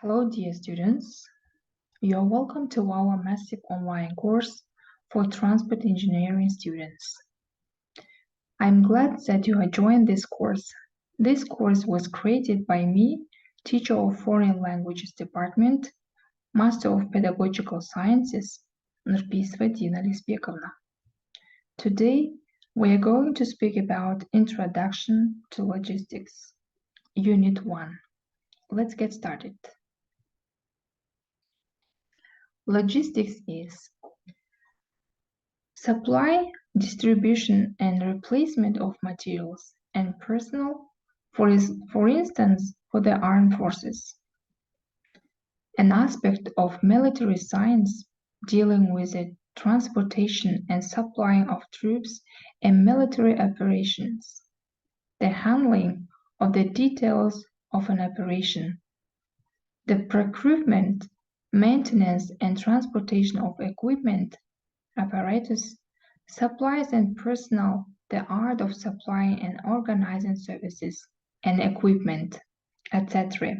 Hello, dear students. You are welcome to our massive online course for transport engineering students. I'm glad that you have joined this course. This course was created by me, teacher of Foreign Languages Department, Master of Pedagogical Sciences, Nurpisova Dina Lisbekovna. Today, we are going to speak about Introduction to Logistics, Unit 1. Let's get started. Logistics is supply, distribution, and replacement of materials and personnel, for instance, for the armed forces. An aspect of military science dealing with the transportation and supplying of troops and military operations. The handling of the details of an operation. The procurement, maintenance, and transportation of equipment, apparatus, supplies and personnel, the art of supplying and organizing services and equipment, etc.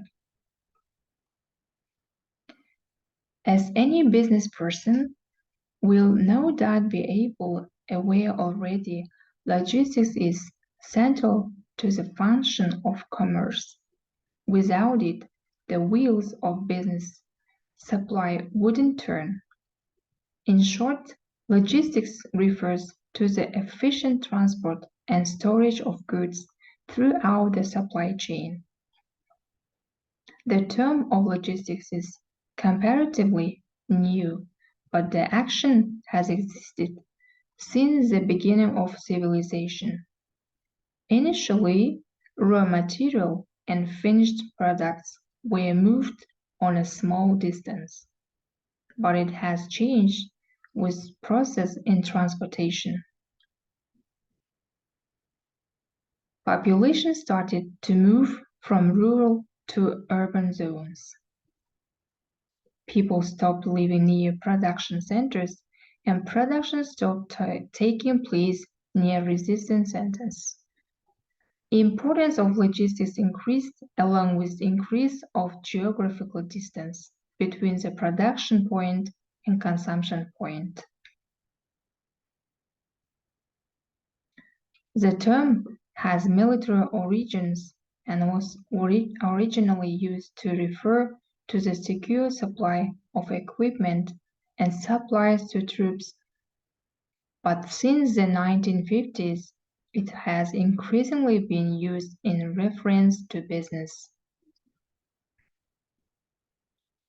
As any business person will no doubt be aware already, logistics is central to the function of commerce. Without it, the wheels of business supply wouldn't turn. In short, logistics refers to the efficient transport and storage of goods throughout the supply chain. The term of logistics is comparatively new, but the action has existed since the beginning of civilization. Initially, raw material and finished products were moved on a small distance, but it has changed with process in transportation. Population started to move from rural to urban zones. People stopped living near production centers and production stopped taking place near resistance centers. The importance of logistics increased along with the increase of geographical distance between the production point and consumption point. The term has military origins and was originally used to refer to the secure supply of equipment and supplies to troops, but since the 1950s, it has increasingly been used in reference to business.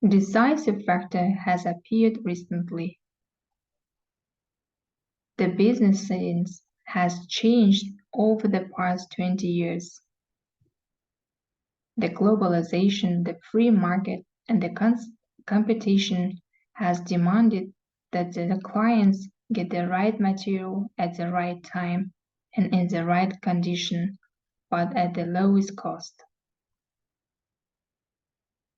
Decisive factor has appeared recently. The business science has changed over the past 20 years. The globalization, the free market, and the competition has demanded that the clients get the right material at the right time and in the right condition, but at the lowest cost.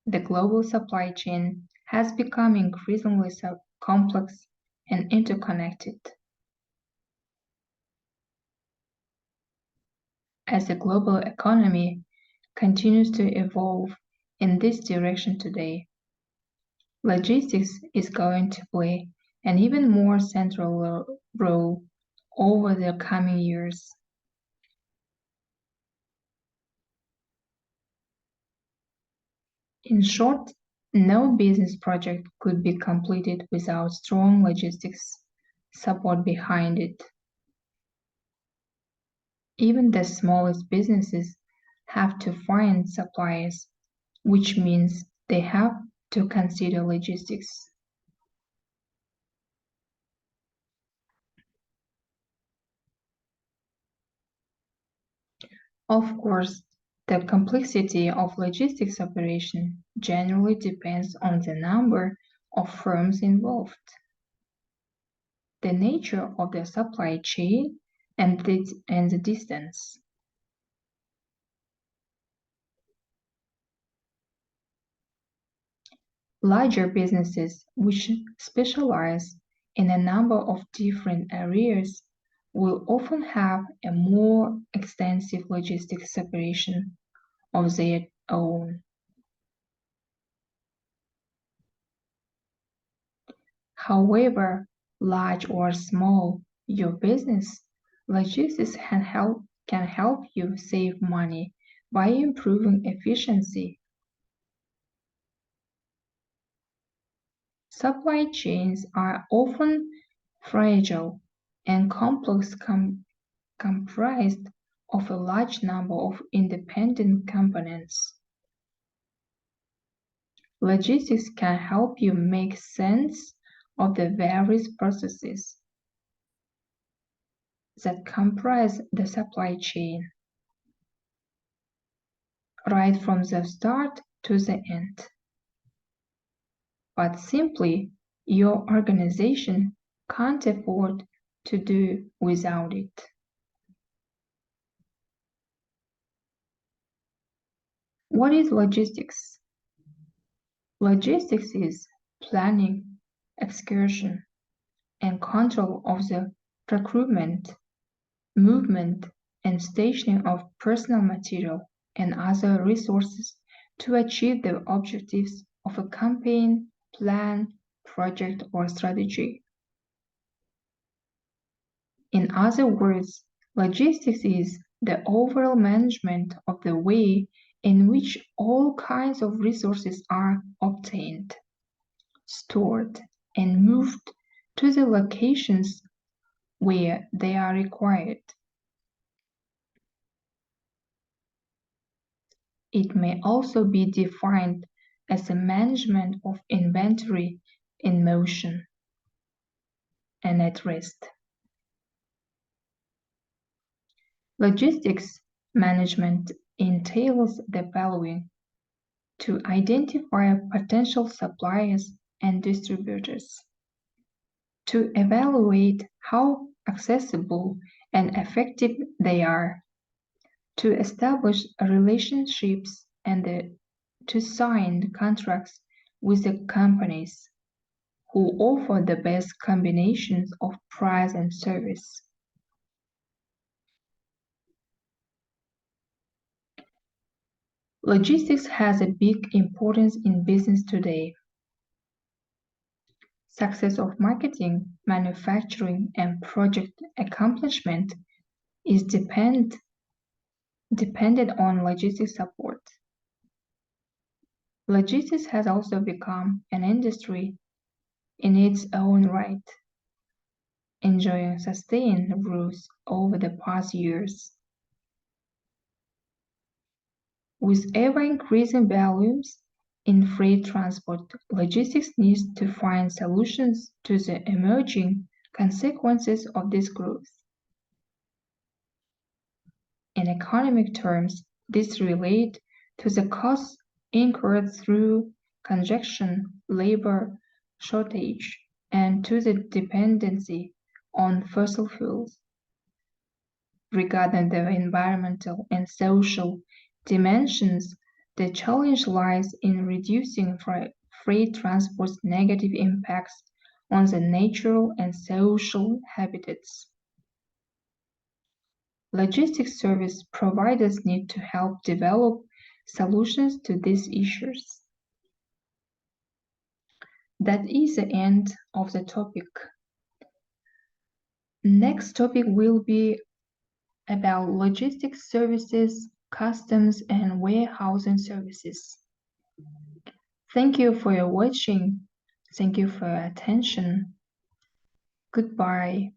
The global supply chain has become increasingly complex and interconnected. As the global economy continues to evolve in this direction today, logistics is going to play an even more central role over the coming years. In short, no business project could be completed without strong logistics support behind it. Even the smallest businesses have to find suppliers, which means they have to consider logistics. Of course, the complexity of logistics operation generally depends on the number of firms involved, the nature of the supply chain, and the distance. Larger businesses which specialize in a number of different areas will often have a more extensive logistics operation of their own. However large or small your business, logistics can help you save money by improving efficiency. Supply chains are often fragile and complex, comprised of a large number of independent components. Logistics can help you make sense of the various processes that comprise the supply chain, right from the start to the end. But simply, your organization can't afford to do without it. What is logistics? Logistics is planning, execution, and control of the procurement, movement, and stationing of personal material and other resources to achieve the objectives of a campaign, plan, project, or strategy. In other words, logistics is the overall management of the way in which all kinds of resources are obtained, stored, and moved to the locations where they are required. It may also be defined as the management of inventory in motion and at rest. Logistics management entails the following: to identify potential suppliers and distributors, to evaluate how accessible and effective they are, to establish relationships and to sign contracts with the companies who offer the best combinations of price and service. Logistics has a big importance in business today. Success of marketing, manufacturing, and project accomplishment is dependent on logistics support. Logistics has also become an industry in its own right, enjoying sustained growth over the past years. With ever-increasing volumes in freight transport, logistics needs to find solutions to the emerging consequences of this growth. In economic terms, this relates to the costs incurred through congestion, labor shortage, and to the dependency on fossil fuels. Regarding the environmental and social dimensions, the challenge lies in reducing freight transport's negative impacts on the natural and social habitats. Logistics service providers need to help develop solutions to these issues. That is the end of the topic. Next topic will be about logistics services, customs, and warehousing services. Thank you for your watching. Thank you for your attention. Goodbye.